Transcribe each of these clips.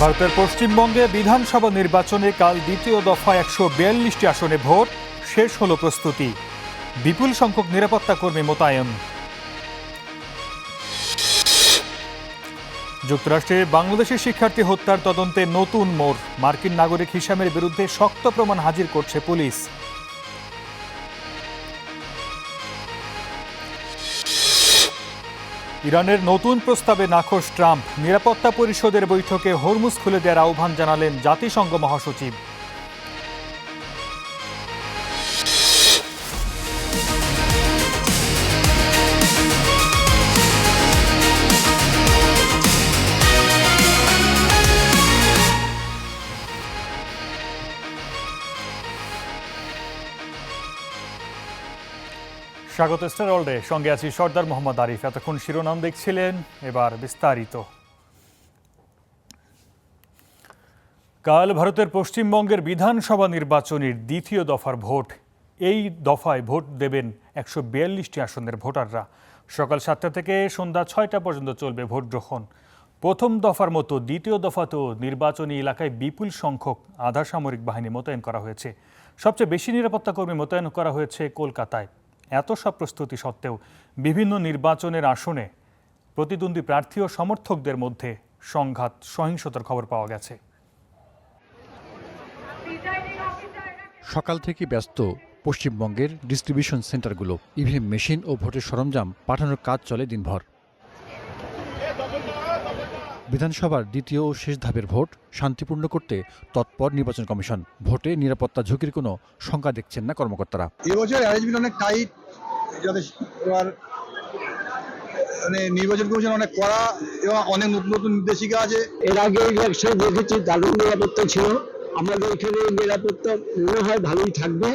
ভারতের পশ্চিমবঙ্গে বিধানসভা নির্বাচনে কাল দ্বিতীয় দফায় ১৪২টি আসনে ভোট, শেষ হলো প্রস্তুতি। বিপুল সংখ্যক নিরাপত্তা কর্মী মোতায়েন। যুক্তরাষ্ট্রে বাংলাদেশি শিক্ষার্থী হত্যার তদন্তে নতুন মোড়, মার্কিন নাগরিক হিশামের বিরুদ্ধে শক্ত প্রমাণ হাজির করছে পুলিশ। ইরানের নতুন প্রস্তাবে নাখোশ ট্রাম্প, নিরাপত্তা পরিষদের বৈঠকে হরমুজ খুলে দেওয়ার আহ্বান জানালেন জাতিসংঘ মহাসচিব। স্বাগত স্টার ওয়ার্ল্ডে, সঙ্গে আছি সর্দার মোহাম্মদ আরিফ। এতক্ষণ শিরোনাম দেখছিলেন, এবার বিস্তারিত। কাল ভারতের পশ্চিমবঙ্গের বিধানসভা নির্বাচনের দ্বিতীয় দফার ভোট। এই দফায় ভোট দেবেন ১৪২টি আসনের ভোটাররা। সকাল ৭টা থেকে সন্ধ্যা ৬টা পর্যন্ত চলবে ভোট গ্রহণ। প্রথম দফার মতো দ্বিতীয় দফাতেও নির্বাচনী এলাকায় বিপুল সংখ্যক আধা সামরিক বাহিনী মোতায়েন করা হয়েছে। সবচেয়ে বেশি নিরাপত্তা কর্মী মোতায়েন করা হয়েছে কলকাতায়। এত সব প্রস্তুতি সত্ত্বেও বিভিন্ন নির্বাচনের আসনে প্রতিদ্বন্দ্বী প্রার্থী ও সমর্থকদের মধ্যে সংঘাত, সহিংসতার খবর পাওয়া গেছে। সকাল থেকে ব্যস্ত পশ্চিমবঙ্গের ডিস্ট্রিবিউশন সেন্টারগুলো। ইভিএম মেশিন ও ভোটের সরঞ্জাম পাঠানোর কাজ চলে দিনভর। বিধানসভার দ্বিতীয় ও শেষ ধাপের ভোট শান্তিপূর্ণ করতে তৎপর নির্বাচন কমিশন। ভোটে নিরাপত্তা ঝুঁকির কোনো শঙ্কা দেখছেন না কর্মকর্তারা। এবছর অ্যারেঞ্জমেন্ট অনেক টাইট, নির্বাচন কমিশন অনেক কড়া এবং অনেক নতুন নতুন নির্দেশিকা আছে। এর আগে ইলেকশন দেখেছি, দারুণ নিরাপত্তা ছিল। আমাদের এখানে নিরাপত্তা মনে হয় ভালোই থাকবে,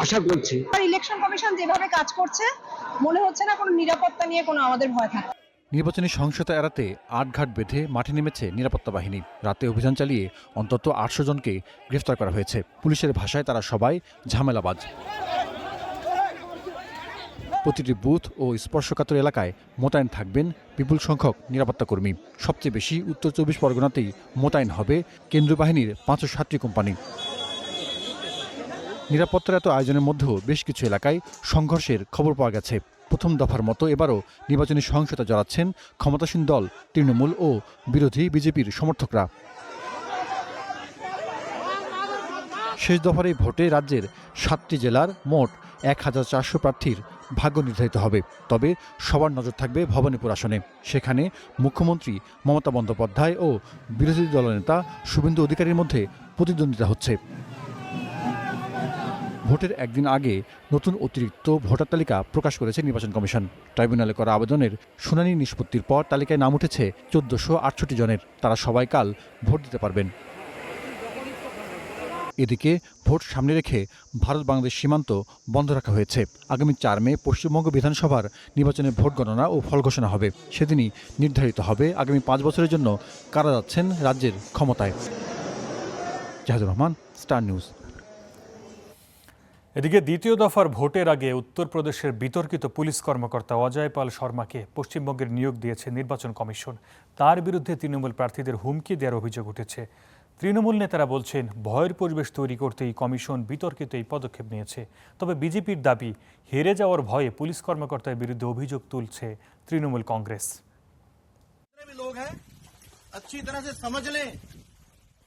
আশা করছি। ইলেকশন কমিশন যেভাবে কাজ করছে, মনে হচ্ছে না কোনো নিরাপত্তা নিয়ে কোনো আমাদের ভয় থাকে। নির্বাচনী সহিংসতা এড়াতে আটঘাট বেঁধে মাঠে নেমেছে নিরাপত্তা বাহিনী। রাতে অভিযান চালিয়ে অন্তত ৮০০ জনকে গ্রেফতার করা হয়েছে। পুলিশের ভাষায় তারা সবাই ঝামেলাবাজ। প্রতিটি বুথ ও স্পর্শকাতর এলাকায় মোতায়েন থাকবেন বিপুল সংখ্যক নিরাপত্তা কর্মী। সবচেয়ে বেশি উত্তর ২৪ পরগনাতেই মোতায়েন হবে কেন্দ্রীয় বাহিনীর ৫৬০টি কোম্পানি। নিরাপত্তার এত আয়োজনের মধ্যেও বেশ কিছু এলাকায় সংঘর্ষের খবর পাওয়া গেছে। প্রথম দফার মতো এবারও নির্বাচনী সহিংসতা জড়াচ্ছেন ক্ষমতাসীন দল তৃণমূল ও বিরোধী বিজেপির সমর্থকরা। শেষ দফার এই ভোটে রাজ্যের ৭টি জেলার মোট ১,৪০০ প্রার্থীর ভাগ্য নির্ধারিত হবে। তবে সবার নজর থাকবে ভবানীপুর আসনে। সেখানে মুখ্যমন্ত্রী মমতা বন্দ্যোপাধ্যায় ও বিরোধী দলনেতা শুভেন্দু অধিকারীর মধ্যে প্রতিদ্বন্দ্বিতা হচ্ছে। ভোটের একদিন আগে নতুন অতিরিক্ত ভোটার তালিকা প্রকাশ করেছে নির্বাচন কমিশন। ট্রাইব্যুনালে করা আবেদনের শুনানি নিষ্পত্তির পর তালিকায় নাম উঠেছে ১৪৬৮ জনের। তারা সবাই কাল ভোট দিতে পারবেন। এদিকে ভোট সামনে রেখে ভারত বাংলাদেশ সীমান্ত বন্ধ রাখা হয়েছে। আগামী ৪ মে পশ্চিমবঙ্গ বিধানসভার নির্বাচনে ভোট গণনা ও ফল ঘোষণা হবে। সেদিনই নির্ধারিত হবে আগামী ৫ বছরের জন্য কারা যাচ্ছেন রাজ্যের ক্ষমতায়। Zahidur Rahman, Star News. এদিকে দ্বিতীয় দফার ভোটের আগে উত্তরপ্রদেশের বিতর্কিত পুলিশ কর্মকর্তা অজয় পাল শর্মাকে পশ্চিমবঙ্গের নিয়োগ দিয়েছে নির্বাচন কমিশন। তার বিরুদ্ধে তৃণমূল প্রার্থীদের হুমকি দেওয়ার অভিযোগ উঠেছে। তৃণমূল নেতারা বলছেন, ভয়ের পরিবেশ তৈরি করতেই কমিশন বিতর্কিত এই পদক্ষেপ নিয়েছে। তবে বিজেপির দাবি, হেরে যাওয়ার ভয়ে পুলিশ কর্মকর্তার বিরুদ্ধে অভিযোগ তুলছে তৃণমূল কংগ্রেস।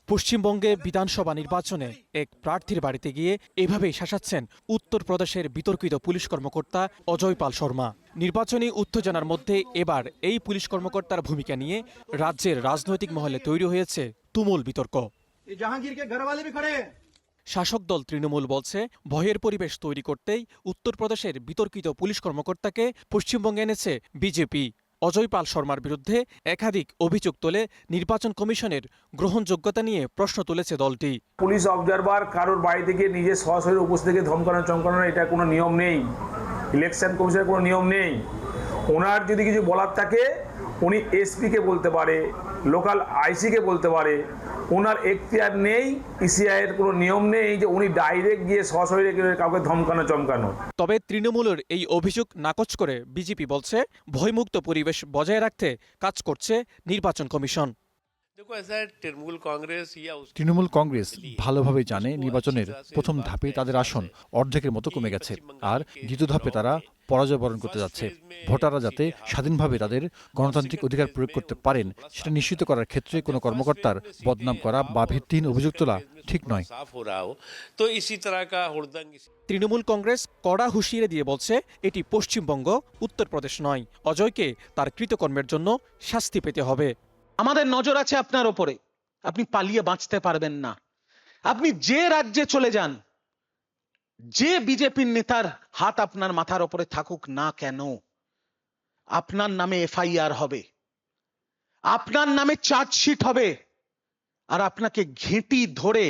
পশ্চিমবঙ্গে বিধানসভা নির্বাচনে এক প্রার্থীর বাড়িতে গিয়ে এভাবেই শাসাচ্ছেন উত্তরপ্রদেশের বিতর্কিত পুলিশ কর্মকর্তা অজয় পাল শর্মা। নির্বাচনী উত্তেজনার মধ্যে এবার এই পুলিশ কর্মকর্তার ভূমিকা নিয়ে রাজ্যের রাজনৈতিক মহলে তৈরি হয়েছে তুমুল বিতর্ক। শাসক দল তৃণমূল বলছে, ভয়ের পরিবেশ তৈরি করতেই উত্তরপ্রদেশের বিতর্কিত পুলিশ কর্মকর্তাকে পশ্চিমবঙ্গে এনেছে বিজেপি। অজয় পাল শর্মার বিরুদ্ধে একাধিক অভিযোগ তোলে নির্বাচন কমিশনের গ্রহণযোগ্যতা নিয়ে প্রশ্ন তুলেছে দলটি। পুলিশ অবজারভার কারোর বাড়ি থেকে নিজে সরাসরি উপস্থিত থেকে ধমকানো চমকানোর এটা কোনো নিয়ম নেই। ইলেকশন কমিশনের কোনো নিয়ম নেই। ওনার যদি কিছু বলার থাকে উনি এসপিকে বলতে পারে, লোকাল আইসিকে বলতে পারে। ওনার এখতিয়ার নেই, ইসিআই এর কোনো নিয়ম নেই যে উনি ডাইরেক্ট গিয়ে সরাসরি কাউকে ধমকানো চমকানো। তবে তৃণমূলের এই অভিযোগ নাকচ করে বিজেপি বলছে, ভয়মুক্ত পরিবেশ বজায় রাখতে কাজ করছে নির্বাচন কমিশন। देखो ऐसा है तृणमूल कांग्रेस या उस তৃণমূল কংগ্রেস ভালোভাবে জানে নির্বাচনের প্রথম ধাপে তাদের আসন অর্ধেকের মতো কমে গেছে, আর দ্বিতীয় ধাপে তারা পরাজয় বরণ করতে যাচ্ছে। ভোটাররা যাতে স্বাধীনভাবে তাদের গণতান্ত্রিক অধিকার প্রয়োগ করতে পারেন সেটা নিশ্চিত করার ক্ষেত্রে কোনো কর্মকর্তার বদনাম করা বা ভিত্তিহীন অভিযোগ তোলা ঠিক নয়। साफ हो रहा हो तो इसी तरह का हुड़दंग তৃণমূল কংগ্রেস কড়া হুঁশিয়ারি দিয়ে বলছে এটি পশ্চিমবঙ্গ, উত্তরপ্রদেশ নয়। অজয়কে তার কৃতকর্মের জন্য শাস্তি পেতে হবে। আমাদের নজর আছে আপনার ওপরে, আপনি পালিয়ে বাঁচতে পারবেন না। আপনি যে রাজ্যে চলে যান, যে বিজেপির নেতার হাত আপনার মাথার ওপরে থাকুক না কেন, আপনার নামে এফআইআর হবে, আপনার নামে চার্জশিট হবে, আর আপনাকে ঘেঁটি ধরে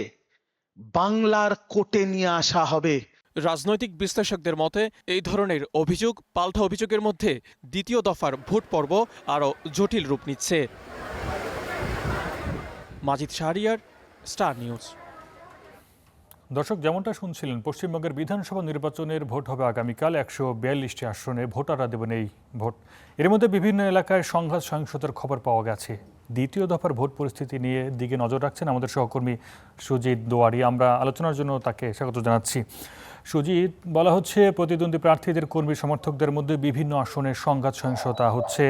বাংলার কোর্টে নিয়ে আসা হবে। রাজনৈতিক বিশ্লেষকদের মতে এই ধরনের অভিযোগ পাল্টা অভিযোগের মধ্যে দ্বিতীয় দফার ভোট পর্ব আরও জটিল রূপ নিচ্ছে। মাজিদ শাহরিয়ার, স্টার নিউজ। দর্শক, যেমনটা শুনছিলেন, পশ্চিমবঙ্গের বিধানসভা নির্বাচনের ভোট হবে আগামীকাল। 142টি আসনে ভোটাররা দেবেন এই ভোট। এর মধ্যে বিভিন্ন এলাকায় সংঘাত সহিংসতার খবর পাওয়া গেছে। দ্বিতীয় দফার ভোট পরিস্থিতি নিয়ে দিকে নজর রাখছেন আমাদের সহকর্মী সুজিত দোয়ারি। আমরা আলোচনার জন্য তাকে স্বাগত জানাচ্ছি। সুজিত, বলা হচ্ছে প্রতিদ্বন্দ্বী প্রার্থীদের কর্মী সমর্থকদের মধ্যে বিভিন্ন আসনে সংঘাত সহিংসতা হচ্ছে।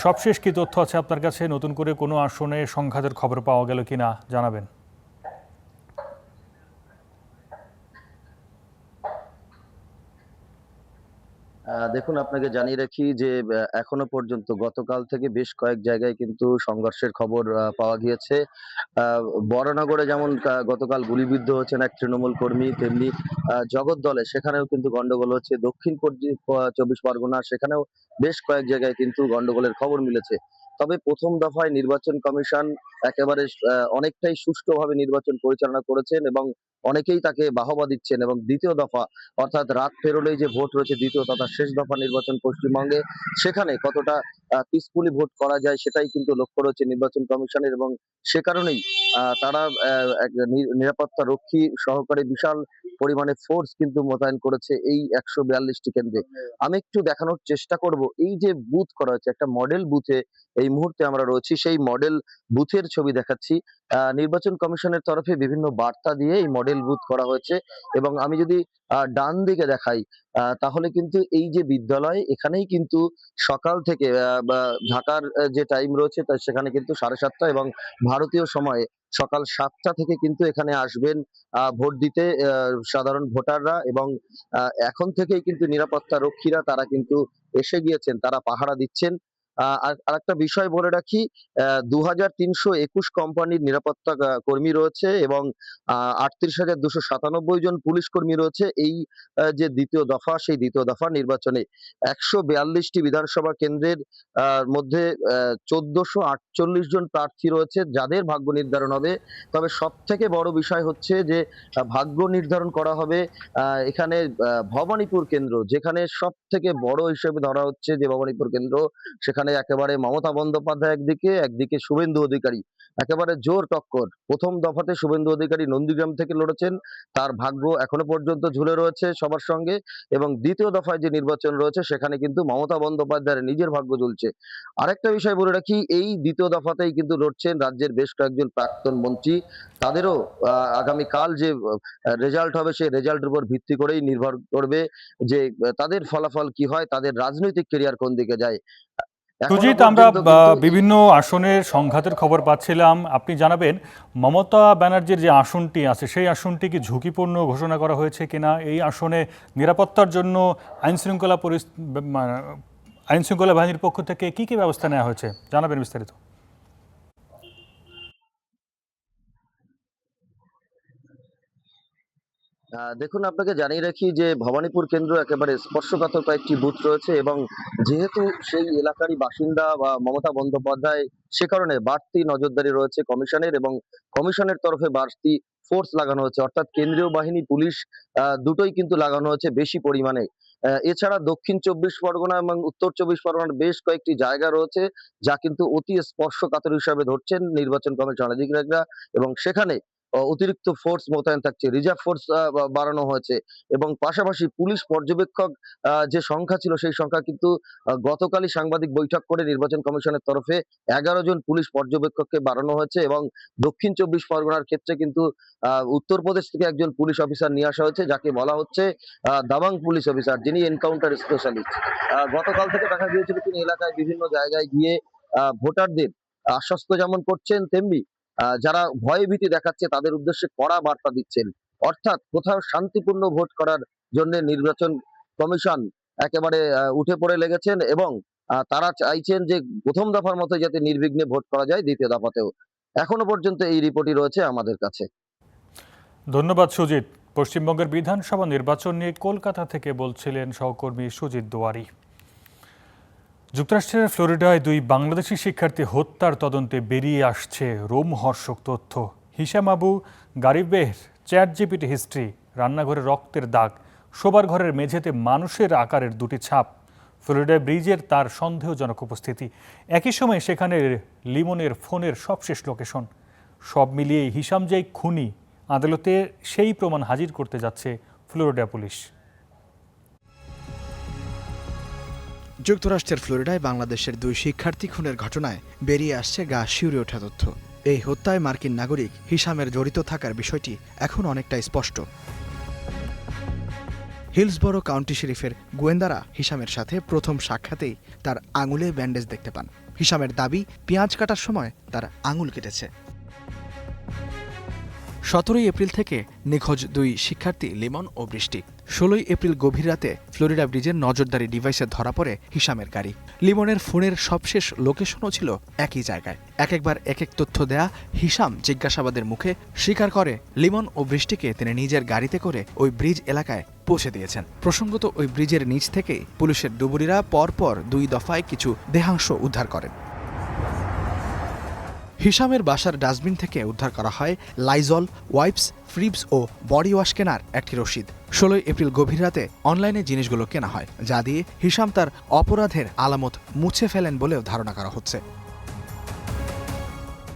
সবশেষ কি তথ্য আছে আপনার কাছে? নতুন করে কোনো আসনে সংঘাতের খবর পাওয়া গেল কিনা জানাবেন। দেখুন, আপনাকে জানিয়ে রাখি যে এখনো পর্যন্ত গতকাল থেকে বেশ কয়েক জায়গায় কিন্তু সংঘর্ষের খবর পাওয়া গিয়েছে। বরানগরে যেমন গতকাল গুলিবিদ্ধ হচ্ছেন এক তৃণমূল কর্মী, তেমনি জগদ্দলে সেখানেও কিন্তু গন্ডগোল হচ্ছে। দক্ষিণ 24 পরগনা সেখানেও বেশ কয়েক জায়গায় কিন্তু গন্ডগোলের খবর মিলেছে। তবে প্রথম দফায় নির্বাচন কমিশন একেবারে অনেকটাই সুষ্ঠুভাবে নির্বাচন পরিচালনা করেছেন এবং অনেকেই তাকে বাহবা দিচ্ছেন। এবং দ্বিতীয় দফা অর্থাৎ রাত পেরোলেই যে ভোট রয়েছে, দ্বিতীয় তথা শেষ দফা নির্বাচন পশ্চিমবঙ্গে, সেখানে কতটা পিসফুলি ভোট করা যায় সেটাই কিন্তু লক্ষ্য রয়েছে নির্বাচন কমিশনের। এবং সে কারণেই তারা এক নিরাপত্তা রক্ষী সহকারে বিশাল পরিমাণে ফোর্স কিন্তু মোতায়েন করেছে এই 142টি কেন্দ্রে। আমি একটু দেখানোর চেষ্টা করব, এই যে বুথ করা হয়েছে, একটা মডেল বুথে এই মুহূর্তে আমরা রয়েছি, সেই মডেল বুথের ছবি দেখাচ্ছি। নির্বাচন কমিশনের তরফে বিভিন্ন বার্তা দিয়ে এই মডেল বুথ করা হয়েছে। এবং আমি যদি ডান দিকে দেখাই, তাহলে কিন্তু এই যে বিদ্যালয়, এখানেই কিন্তু সকাল থেকে বা ঢাকার যে টাইম রয়েছে তা সেখানে কিন্তু 7:30 এবং ভারতীয় সময়ে সকাল 7টা থেকে কিন্তু এখানে আসবেন ভোট দিতে সাধারণ ভোটাররা। এবং এখন থেকেই কিন্তু নিরাপত্তা রক্ষীরা তারা কিন্তু এসে গিয়েছেন, তারা পাহারা দিচ্ছেন। আর আরেকটা বিষয় বলে রাখি, 2321 কোম্পানির নিরাপত্তা কর্মী রয়েছে এবং 38,297 জন পুলিশ কর্মী রয়েছে এই যে দ্বিতীয় দফা, সেই দ্বিতীয় দফা নির্বাচনে 142টি বিধানসভা কেন্দ্রের মধ্যে 1448 জন প্রার্থী রয়েছে যাদের ভাগ্য নির্ধারণ হবে। তবে সব থেকে বড় বিষয় হচ্ছে যে ভাগ্য নির্ধারণ করা হবে এখানে ভবানীপুর কেন্দ্র, যেখানে সব থেকে বড় হিসেবে ধরা হচ্ছে যে ভবানীপুর কেন্দ্র, সেখানে একেবারে মমতা বন্দ্যোপাধ্যায় একদিকে শুভেন্দু অধিকারী, একেবারে জোর টক্কর। প্রথম দফাতে শুভেন্দু অধিকারী নন্দীগ্রাম থেকে লড়েছেন, তার ভাগ্য এখনো পর্যন্ত ঝুলে রয়েছে সবার সঙ্গে। এবং দ্বিতীয় দফায় যে নির্বাচন রয়েছে সেখানে কিন্তু মমতা বন্দ্যোপাধ্যায়ের নিজের ভাগ্য ঝুলছে। আরেকটা বিষয় বলে রাখি, এই দ্বিতীয় দফাতেই কিন্তু লড়ছেন রাজ্যের বেশ কয়েকজন প্রাক্তন মন্ত্রী। তাদেরও আগামীকাল যে রেজাল্ট হবে সেই রেজাল্টের উপর ভিত্তি করেই নির্ভর করবে যে তাদের ফলাফল কি হয়, তাদের রাজনৈতিক ক্যারিয়ার কোন দিকে যায়। সুজিত, আমরা বিভিন্ন আসনের সংঘাতের খবর পাচ্ছিলাম। আপনি জানাবেন মমতা ব্যানার্জির যে আসনটি আছে সেই আসনটি কি ঝুঁকিপূর্ণ ঘোষণা করা হয়েছে কিনা? এই আসনে নিরাপত্তার জন্য আইনশৃঙ্খলা বাহিনীর পক্ষ থেকে কি কি ব্যবস্থা নেওয়া হয়েছে জানাবেন বিস্তারিত। দেখুন, আপনাকে জানিয়ে রাখি যে ভবানীপুর কেন্দ্র একেবারে স্পর্শকাতর কয়েকটি বুথ রয়েছে এবং যেহেতু সেই এলাকারই বাসিন্দা বা মমতা বন্দ্যোপাধ্যায়, সে কারণে বাড়তি নজরদারি রয়েছে কমিশনের এবং কমিশনের তরফে বাড়তি ফোর্স লাগানো হয়েছে, অর্থাৎ কেন্দ্রীয় বাহিনী, পুলিশ দুটোই কিন্তু লাগানো হয়েছে বেশি পরিমাণে। এছাড়া দক্ষিণ 24 পরগনা এবং উত্তর 24 পরগনার বেশ কয়েকটি জায়গা রয়েছে যা কিন্তু অতি স্পর্শকাতর হিসাবে ধরছেন নির্বাচন কমিশন আধিকারিকরা। এবং সেখানে অতিরিক্ত ফোর্স মোতায়েন থাকছে, রিজার্ভ ফোর্স বাড়ানো হয়েছে এবং পাশাপাশি পুলিশ পর্যবেক্ষক যে সংখ্যা ছিল সেই সংখ্যা কিন্তু গতকালই সাংবাদিক বৈঠক করে নির্বাচন কমিশনের তরফে 11 জন পুলিশ পর্যবেক্ষককে বাড়ানো হয়েছে এবং দক্ষিণ 24 পরগনার ক্ষেত্রে কিন্তু উত্তরপ্রদেশ থেকে একজন পুলিশ অফিসার নিয়ে আসা হয়েছে, যাকে বলা হচ্ছে দাবাং পুলিশ অফিসার, যিনি এনকাউন্টার স্পেশালিস্ট। গতকাল থেকে দেখা গিয়েছিল তিনি এলাকায় বিভিন্ন জায়গায় গিয়ে ভোটারদের আশ্বস্ত যেমন করছেন, তেমনি যারা ভয় ভীতি দেখাচ্ছে তাদের উদ্দেশ্যে কড়া বার্তা দিচ্ছেন। অর্থাৎ কোথাও শান্তিপূর্ণ ভোট করার জন্য নির্বাচন কমিশন একেবারে উঠে পড়ে লেগেছেন এবং তারা চাইছেন যে প্রথম দফার মতো যাতে নির্বিঘ্নে ভোট করা যায় দ্বিতীয় দফাতেও। এখনো পর্যন্ত এই রিপোর্টই রয়েছে আমাদের কাছে। ধন্যবাদ সুজিত। পশ্চিমবঙ্গের বিধানসভা নির্বাচন নিয়ে কলকাতা থেকে বলছিলেন সহকর্মী সুজিত দুয়ারি। যুক্তরাষ্ট্রের ফ্লোরিডায় 2 বাংলাদেশি শিক্ষার্থী হত্যার তদন্তে বেরিয়ে আসছে রোমহর্ষক তথ্য। হিশাম আবু গারিবের চ্যাটজিপিটি হিস্ট্রি, রান্নাঘরে রক্তের দাগ, শোবার ঘরের মেঝেতে মানুষের আকারের 2টি ছাপ, ফ্লোরিডায় ব্রিজের তার সন্দেহজনক উপস্থিতি, একই সময় সেখানে লিমনের ফোনের সবশেষ লোকেশন। সব মিলিয়ে হিশাম যে খুনি, আদালতে সেই প্রমাণ হাজির করতে যাচ্ছে ফ্লোরিডা পুলিশ। যুক্তরাষ্ট্রের ফ্লোরিডায় বাংলাদেশের 2 শিক্ষার্থী খুনের ঘটনায় বেরিয়ে আসছে গা শিউরে ওঠা তথ্য। এই হত্যায় মার্কিন নাগরিক হিশামের জড়িত থাকার বিষয়টি এখন অনেকটাই স্পষ্ট। হিলসবরো কাউন্টি শরিফের গোয়েন্দারা হিশামের সাথে প্রথম সাক্ষাতেই তার আঙুলে ব্যান্ডেজ দেখতে পান। হিশামের দাবি, পেঁয়াজ কাটার সময় তার আঙুল কেটেছে। 17 এপ্রিল থেকে নিখোঁজ 2 শিক্ষার্থী লিমন ও বৃষ্টি। 16 এপ্রিল গভীর রাতে ফ্লোরিডা ব্রিজের নজরদারি ডিভাইসে ধরা পড়ে হিশামের গাড়ি। লিমনের ফোনের সবশেষ লোকেশনও ছিল একই জায়গায়। একবার এক তথ্য দেয়া হিশাম জিজ্ঞাসাবাদের মুখে স্বীকার করে লিমন ও বৃষ্টিকে তিনি নিজের গাড়িতে করে ওই ব্রিজ এলাকায় পৌঁছে দিয়েছেন। প্রসঙ্গত, ওই ব্রিজের নিচ থেকেই পুলিশের ডুবুরিরা পরপর 2 দফায় কিছু দেহাংশ উদ্ধার করেন। হিশামের বাসার ডাস্টবিন থেকে উদ্ধার করা হয় লাইজল, ওয়াইপস, ফ্রিবস ও বডি ওয়াশ কেনার একটি রসিদ। 16 এপ্রিল গভীর রাতে অনলাইনে জিনিসগুলো কেনা হয়, যা দিয়ে হিশাম তার অপরাধের আলামত মুছে ফেলেন বলেও ধারণা করা হচ্ছে।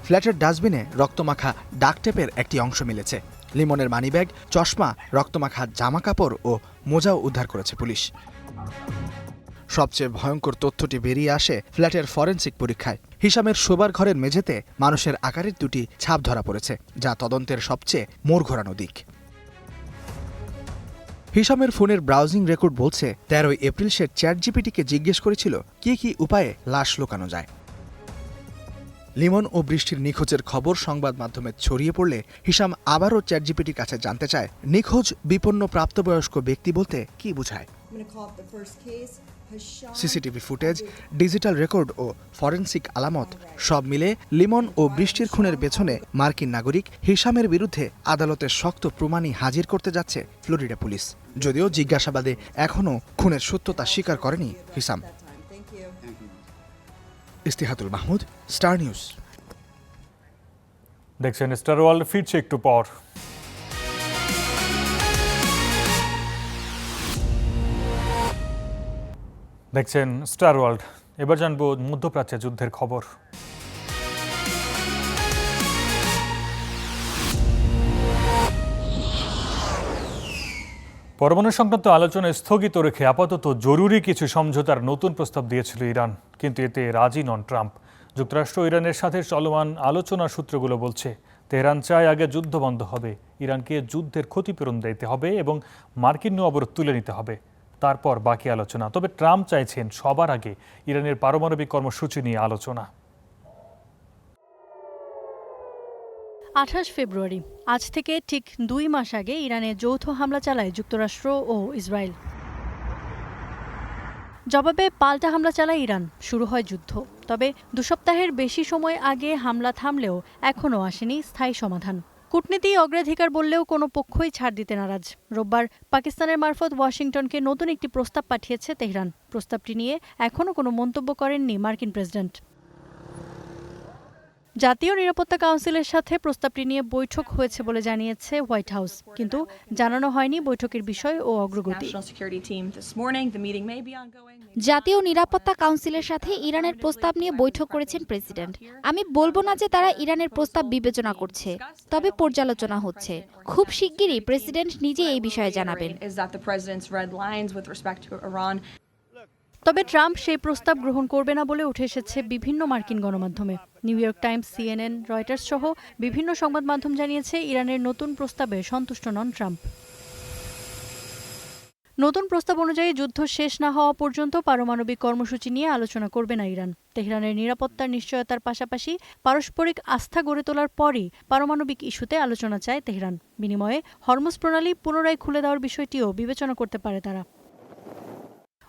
ফ্ল্যাটের ডাস্টবিনে রক্তমাখা ডাকটেপের একটি অংশ মিলেছে। লিমনের মানিব্যাগ, চশমা, রক্তমাখা জামাকাপড় ও মোজাও উদ্ধার করেছে পুলিশ। সবচেয়ে ভয়ঙ্কর তথ্যটি বেরিয়ে আসে ফ্ল্যাটের ফরেনসিক পরীক্ষায়। হিশামের শোবার ঘরের মেঝেতে মানুষের আকারের 2টি ছাপ ধরা পড়েছে, যা তদন্তের সবচেয়ে মোড় ঘোরানো দিক। হিশামের ফোনের ব্রাউজিং রেকর্ড বলছে 13 এপ্রিল সে চ্যাটজিপিটিকে জিজ্ঞেস করেছিল কি উপায়ে লাশ লুকানো যায়। লিমন ও বৃষ্টির নিখোঁজের খবর সংবাদ মাধ্যমে ছড়িয়ে পড়লে হিশাম আবারও চ্যাটজিপিটির কাছে জানতে চায় নিখোঁজ বিপন্ন প্রাপ্তবয়স্ক ব্যক্তি বলতে কি বোঝায়। সিসিটিভি ফুটেজ, ডিজিটাল রেকর্ড ও ফরেনসিক আলামত সব মিলে লিমন ও বৃষ্টির খুনের পেছনে মার্কিন নাগরিক হিশামের বিরুদ্ধে আদালতে শক্ত প্রমাণই হাজির করতে যাচ্ছে ফ্লোরিডা পুলিশ। যদিও জিজ্ঞাসাবাদে এখনও খুনের সত্যতা স্বীকার করেনি হিশাম। ইস্তিহাতুল মাহমুদ, স্টার নিউজ। দেখছেন স্টার ওয়ার্ল্ড, ফিরছে একটু পর। দেখছেন স্টার ওয়ার্ল্ড। এবার জানবো মধ্যপ্রাচ্যে যুদ্ধের খবর। পরমাণু সংক্রান্ত আলোচনা স্থগিত রেখে আপাতত জরুরি কিছু সমঝোতার নতুন প্রস্তাব দিয়েছিল ইরান, কিন্তু এতে রাজি নন ট্রাম্প। যুক্তরাষ্ট্র ইরানের সাথে চলমান আলোচনার সূত্রগুলো বলছে তেহরান চায় আগে যুদ্ধ বন্ধ হবে, ইরানকে যুদ্ধের ক্ষতিপূরণ দিতে হবে এবং মার্কিন নৌ অবরোধ তুলে নিতে হবে, তারপর বাকি আলোচনা। তবে ট্রাম্প চাইছেন সবার আগে ইরানের পারমাণবিক কর্মসূচি নিয়ে আলোচনা। 28 ফেব্রুয়ারি, আজ থেকে ঠিক 2 মাস আগে ইরানে যৌথ হামলা চালায় যুক্তরাষ্ট্র ও ইসরায়েল। জবাবে পাল্টা হামলা চালায় ইরান, শুরু হয় যুদ্ধ। তবে 2 সপ্তাহের বেশি সময় আগে হামলা থামলেও এখনও আসেনি স্থায়ী সমাধান। কূটনীতি অগ্রাধিকার বললেও কোনো পক্ষই ছাড় দিতে নারাজ। রোববার পাকিস্তানের মারফত ওয়াশিংটনকে নতুন একটি প্রস্তাব পাঠিয়েছে তেহরান। প্রস্তাবটি নিয়ে এখনও কোনো মন্তব্য করেননি মার্কিন প্রেসিডেন্ট। জাতীয় নিরাপত্তা কাউন্সিলের সাথে প্রস্তাবটি নিয়ে বৈঠক হয়েছে বলে জানিয়েছে হোয়াইট হাউস, কিন্তু জানানো হয়নি বৈঠকের বিষয় ও অগ্রগতি। জাতীয় নিরাপত্তা কাউন্সিলের সাথে ইরানের প্রস্তাব নিয়ে বৈঠক করেছেন প্রেসিডেন্ট। আমি বলবো না যে তারা ইরানের প্রস্তাব বিবেচনা করছে, তবে পর্যালোচনা হচ্ছে। খুব শিগগিরই প্রেসিডেন্ট নিজে এই বিষয়ে জানাবেন। তবে ট্রাম্প সেই প্রস্তাব গ্রহণ করবে না বলে উঠে এসেছে বিভিন্ন মার্কিন গণমাধ্যমে। New York Times, CNN, Reuters সহ বিভিন্ন সংবাদ মাধ্যম জানিয়েছে ইরানের নতুন প্রস্তাবে সন্তুষ্ট নন ট্রাম্প। নতুন প্রস্তাব অনুযায়ী যুদ্ধ শেষ না হওয়া পর্যন্ত পারমাণবিক কর্মসূচি নিয়ে আলোচনা করবে না ইরান। তেহরানের নিরাপত্তার নিশ্চয়তার পাশাপাশি পারস্পরিক আস্থা গড়ে তোলার পরই পারমাণবিক ইস্যুতে আলোচনা চায় তেহরান। বিনিময়ে হরমুজ প্রণালী পুনরায় খুলে দেওয়ার বিষয়টিও বিবেচনা করতে পারে তারা।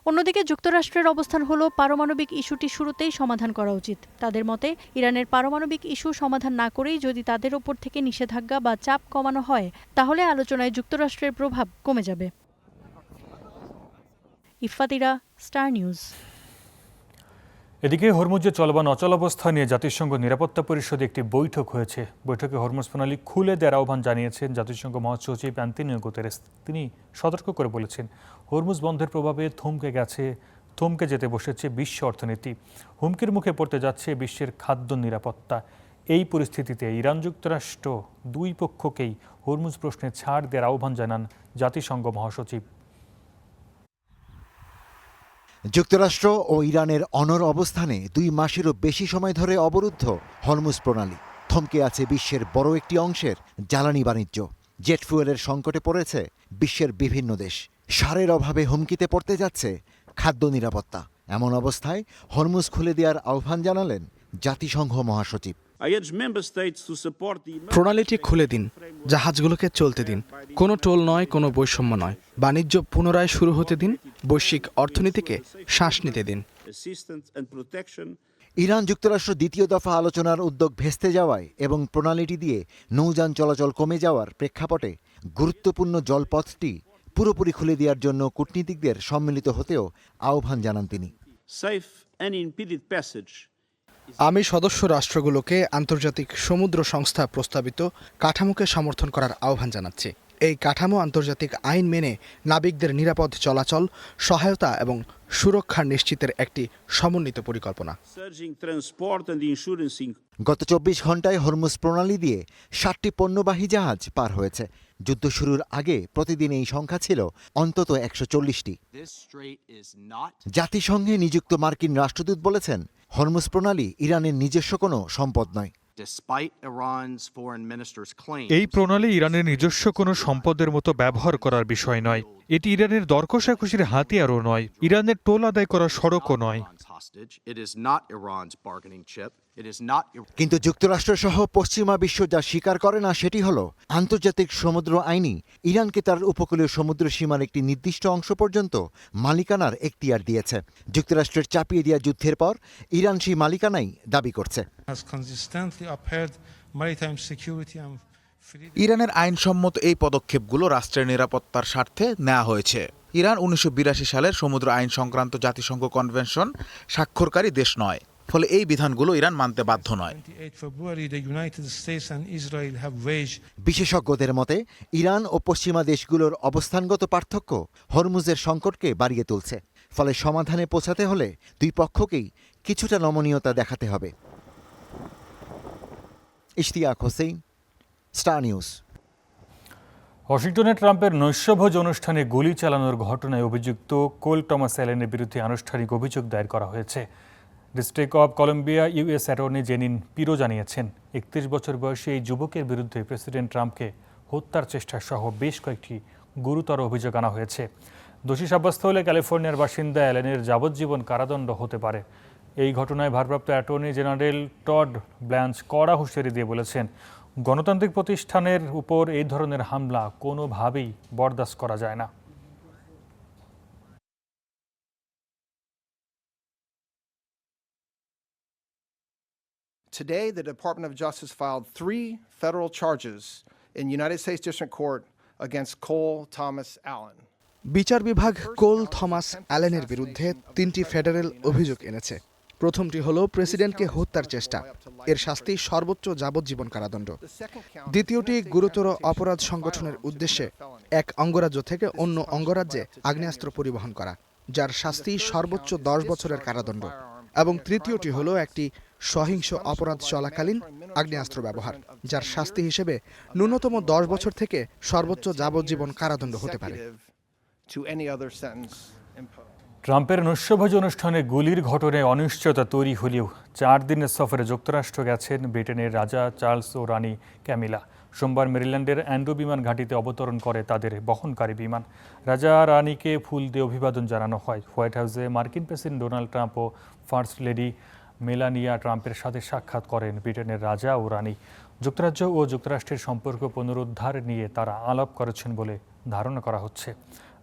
অন্যদিকে যুক্তরাষ্ট্রের অবস্থান হলো পারমাণবিক ইস্যুটি শুরুতেই সমাধান করা উচিত। তাদের মতে ইরানের পারমাণবিক ইস্যু সমাধান না করেই যদি তাদের ওপর থেকে নিষেধাজ্ঞা বা চাপ কমানো হয়, তাহলে আলোচনায় যুক্তরাষ্ট্রের প্রভাব কমে যাবে। ইফাতিরা, স্টার নিউজ। এদিকে হরমুজে চলমান অচলাবস্থা নিয়ে জাতিসংঘ নিরাপত্তা পরিষদে একটি বৈঠক হয়েছে। বৈঠকে হরমুজ প্রণালী খুলে দেওয়ার আহ্বান জানিয়েছেন জাতিসংঘ মহাসচিব অ্যান্তোনিও গুতেরেস। তিনি সতর্ক করে বলেছেন, হরমুজ বন্ধের প্রভাবে থমকে যেতে বসেছে বিশ্ব অর্থনীতি। হুমকির মুখে পড়তে যাচ্ছে বিশ্বের খাদ্য নিরাপত্তা। এই পরিস্থিতিতে ইরান যুক্তরাষ্ট্র দুই পক্ষকেই হরমুজ প্রশ্নে ছাড় দেওয়ার আহ্বান জানান জাতিসংঘ মহাসচিব। যুক্তরাষ্ট্র ও ইরানের অনড় অবস্থানে 2 মাসেরও বেশি সময় ধরে অবরুদ্ধ হরমুজ প্রণালী। থমকে আছে বিশ্বের বড় একটি অংশের জ্বালানি বাণিজ্য। জেট ফুয়েলের সংকটে পড়েছে বিশ্বের বিভিন্ন দেশ। সারের অভাবে হুমকিতে পড়তে যাচ্ছে খাদ্য নিরাপত্তা। এমন অবস্থায় হরমুজ খুলে দেওয়ার আহ্বান জানালেন জাতিসংঘ মহাসচিব। প্রণালীটি খুলে দিন, জাহাজগুলোকে চলতে দিন। কোনো টোল নয়, কোনো বৈষম্য নয়। বাণিজ্য পুনরায় শুরু হতে দিন, বৈশ্বিক অর্থনীতিকে শ্বাস নিতে দিন। ইরান যুক্তরাষ্ট্র দ্বিতীয় দফা আলোচনার উদ্যোগ ভেস্তে যাওয়ায় এবং প্রণালীটি দিয়ে নৌযান চলাচল কমে যাওয়ার প্রেক্ষাপটে গুরুত্বপূর্ণ জলপথটি পুরোপুরি খুলে দেওয়ার জন্য কূটনীতিকদের সম্মিলিত হতেও আহ্বান জানান তিনি। আমি সদস্য রাষ্ট্রগুলোকে আন্তর্জাতিক সমুদ্র সংস্থা প্রস্তাবিত কাঠামোকে সমর্থন করার আহ্বান জানাচ্ছি। এই কাঠামো আন্তর্জাতিক আইন মেনে নাবিকদের নিরাপদ চলাচল, সহায়তা এবং সুরক্ষা নিশ্চিতের একটি সমন্বিত পরিকল্পনা। গত 24 ঘন্টায় হরমুজ প্রণালী দিয়ে 60টি পণ্যবাহী জাহাজ পার হয়েছে। যুদ্ধ শুরুর আগে প্রতিদিন এই সংখ্যা ছিল অন্তত 140টি। জাতিসংঘে নিযুক্ত মার্কিন রাষ্ট্রদূত বলেছেন, হরমুজ প্রণালী ইরানের নিজস্ব কোনো সম্পদ নয়। এই প্রণালী ইরানের নিজস্ব কোনো সম্পদের মতো ব্যবহার করার বিষয় নয়। এটি ইরানের দর কষাকষির হাতিয়ারও নয়, ইরানের টোল আদায় করার সড়কও নয়। কিন্তু যুক্তরাষ্ট্র সহ পশ্চিমা বিশ্ব যা স্বীকার করে না সেটি হলো আন্তর্জাতিক সমুদ্র আইনই ইরানকে তার উপকূলীয় সমুদ্র সীমার একটি নির্দিষ্ট অংশ পর্যন্ত মালিকানার এখতিয়ার দিয়েছে। যুক্তরাষ্ট্রের চাপিয়ে দেওয়া যুদ্ধের পর ইরান সেই মালিকানাই দাবি করছে। ইরানের আইনসম্মত এই পদক্ষেপগুলো রাষ্ট্রের নিরাপত্তার স্বার্থে নেওয়া হয়েছে। ইরান 1982 সালের সমুদ্র আইন সংক্রান্ত জাতিসংঘ কনভেনশন স্বাক্ষরকারী দেশ নয়, ফলে এই বিধানগুলো ইরান মানতে বাধ্য নয়। বিশেষজ্ঞদের মতে ইরান ও পশ্চিমা দেশগুলোর অবস্থানগত পার্থক্য হরমুজের সংকটকে বাড়িয়ে তুলছে। ফলে সমাধানে পৌঁছাতে হলে দুই পক্ষকেই কিছুটা নমনীয়তা দেখাতে হবে। Ishtiaq Hossain, star news. ওয়াশিংটনে ট্রাম্পের নৈশভোজ অনুষ্ঠানে গুলি চালানোর ঘটনায় অভিযুক্ত কোল টমাস অ্যালেনের বিরুদ্ধে আনুষ্ঠানিক অভিযোগ দায়ের করা হয়েছে। District of Columbia US attorney Jeanine Pirro জানিয়েছেন, 31 বছর বয়সী এই যুবকের বিরুদ্ধে প্রেসিডেন্ট ট্রাম্পকে হত্যার চেষ্টা সহ বেশ কয়েকটি গুরুতর অভিযোগ আনা হয়েছে। দোষী সাব্যস্ত হলে ক্যালিফোর্নিয়ার বাসিন্দা অ্যালেনের যাবজ্জীবন কারাদণ্ড হতে পারে। এই ঘটনায় ভারপ্রাপ্ত অ্যাটর্নি জেনারেল টড ব্ল্যাঞ্চ কড়া হুঁশিয়ারি দিয়ে বলেছেন, গণতান্ত্রিক প্রতিষ্ঠানের উপর এই ধরনের হামলা কোনোভাবেই বরদাস্ত করা যায় না। Today, the Department of Justice filed 3 federal charges in United States District Court against Cole Thomas Allen. বিচার বিভাগ কোল থমাস অ্যালেনের বিরুদ্ধে 3টি ফেডারেল অভিযোগ এনেছে। প্রথমটি হলো প্রেসিডেন্টকে হত্যার চেষ্টা, এর শাস্তি সর্বোচ্চ যাবজ্জীবন কারাদণ্ড। দ্বিতীয়টি গুরুতর অপরাধ সংগঠনের উদ্দেশ্যে এক অঙ্গরাজ্য থেকে অন্য অঙ্গরাজ্যে আগ্নেয়াস্ত্র পরিবহন করা, যার শাস্তি সর্বোচ্চ 10 বছরের কারাদণ্ড। এবং তৃতীয়টি হলো একটি সহিংস অপরাধ চলাকালীন আগ্নেয়াস্ত্র ব্যবহার, যার শাস্তি হিসেবে ন্যূনতম 10 বছর থেকে সর্বোচ্চ যাবজ্জীবন কারাদণ্ড হতে পারে। ট্রাম্পের নৈশভোজ অনুষ্ঠানে গুলির ঘটনায় অনিশ্চয়তা তৈরি হলেও 4 দিনের সফরে যুক্তরাষ্ট্র গেছেন ব্রিটেনের রাজা চার্লস ও রানী ক্যামিলা। সোমবার মেরিল্যান্ডের অ্যান্ডো বিমান ঘাঁটিতে অবতরণ করে তাদের বহনকারী বিমান। রাজা রানীকে ফুল দিয়ে অভিবাদন জানানো হয়। হোয়াইট হাউসে মার্কিন প্রেসিডেন্ট ডোনাল্ড ট্রাম্প ও ফার্স্ট লেডি মেলানিয়া ট্রাম্পের সাথে সাক্ষাৎ করেন ব্রিটেনের রাজা ও রানী। যুক্তরাজ্য ও যুক্তরাষ্ট্রের সম্পর্ক পুনরুদ্ধার নিয়ে তারা আলাপ করেছেন বলে ধারণা করা হচ্ছে।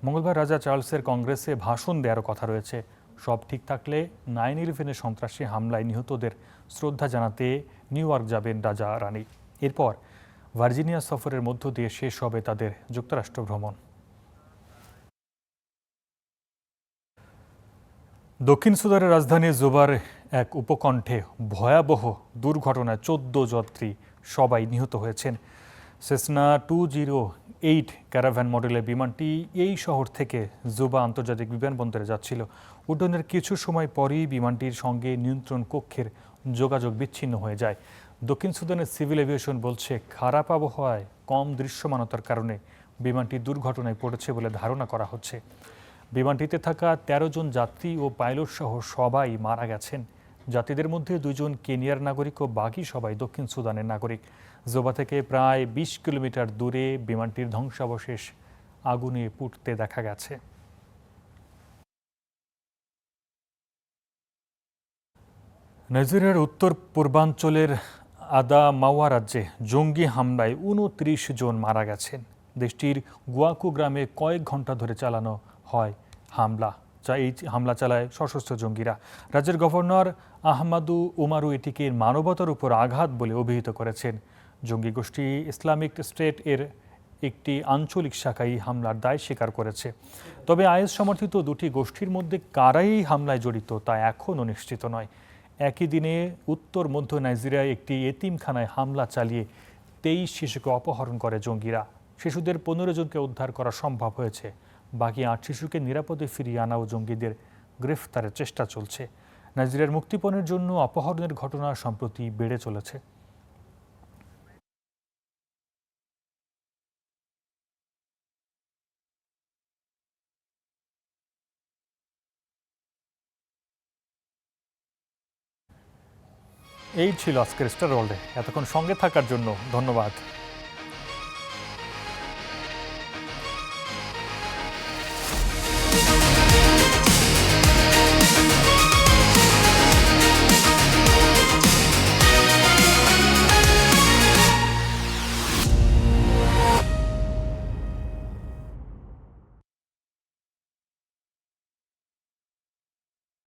মঙ্গলবার রাজা চার্লসের কংগ্রেসে ভাষণ দেওয়ার কথা রয়েছে। সব ঠিক থাকলে 9/11 সন্ত্রাসী হামলায় নিহতদের শ্রদ্ধা জানাতে নিউ ইয়র্ক যাবেন রাজা রানী। এরপর ভার্জিনিয়া সফরের মধ্য দিয়ে শেষ হবে তাদের যুক্তরাষ্ট্র ভ্রমণ। দক্ষিণ সুদানের রাজধানী জুবার এক উপকণ্ঠে ভয়াবহ দুর্ঘটনায় 14 যাত্রী সবাই নিহত হয়েছেন। সেসনা 208 ক্যারাভ্যান মডেলের বিমানটি এই শহর থেকে জুবা আন্তর্জাতিক বিমানবন্দরে যাচ্ছিল। উড্ডয়নের কিছু সময় পরেই বিমানটির সঙ্গে নিয়ন্ত্রণ কক্ষের যোগাযোগ বিচ্ছিন্ন হয়ে যায়। দক্ষিণ সুদানের সিভিল এভিয়েশন বলছে খারাপ আবহাওয়ায় কম দৃশ্যমানতার কারণে বিমানটি দুর্ঘটনায় পড়েছে বলে ধারণা করা হচ্ছে। বিমানটিতে থাকা 13 জন যাত্রী ও পাইলট সহ সবাই মারা গেছেন। যাত্রীদের মধ্যে 2 জন কেনিয়ার নাগরিক ও বাকি সবাই দক্ষিণ সুদানের নাগরিক। জোবা থেকে প্রায় 20 কিলোমিটার দূরে বিমানটির ধ্বংসাবশেষ আগুনে পুড়তে দেখা গেছে। নাইজেরিয়ার উত্তর পূর্বাঞ্চলের আদামাওয়া রাজ্যে জঙ্গি হামলায় 29 জন মারা গেছেন। দেশটির গুয়াকু গ্রামে কয়েক ঘন্টা ধরে চালানো হয় হামলা। এই হামলা চালায় সশস্ত্র জঙ্গিরা। রাজ্যের গভর্নর আহমাদু উমারু এটিকে মানবতার উপর আঘাত বলে অভিহিত করেছেন। জঙ্গি গোষ্ঠী ইসলামিক স্টেট এর একটি আঞ্চলিক শাখা এই হামলার দায় স্বীকার করেছে। তবে আইএস সমর্থিত দুটি গোষ্ঠীর মধ্যে কারাই হামলায় জড়িত তা এখনও নিশ্চিত নয়। একই দিনে উত্তর মধ্য নাইজেরিয়ায় একটি এতিমখানায় হামলা চালিয়ে 23 শিশুকে অপহরণ করে জঙ্গিরা। শিশুদের 15 জনকে উদ্ধার করা সম্ভব হয়েছে। বাকি 8 শিশুকে নিরাপদে ফিরিয়ে আনা ও জঙ্গিদের গ্রেফতারের চেষ্টা চলছে। নাইজেরিয়ার মুক্তিপণের জন্য অপহরণের ঘটনা সম্প্রতি বেড়ে চলেছে। এই ছিল আজকের স্টার ওয়ার্ল্ডে। এতক্ষণ সঙ্গে থাকার জন্য ধন্যবাদ।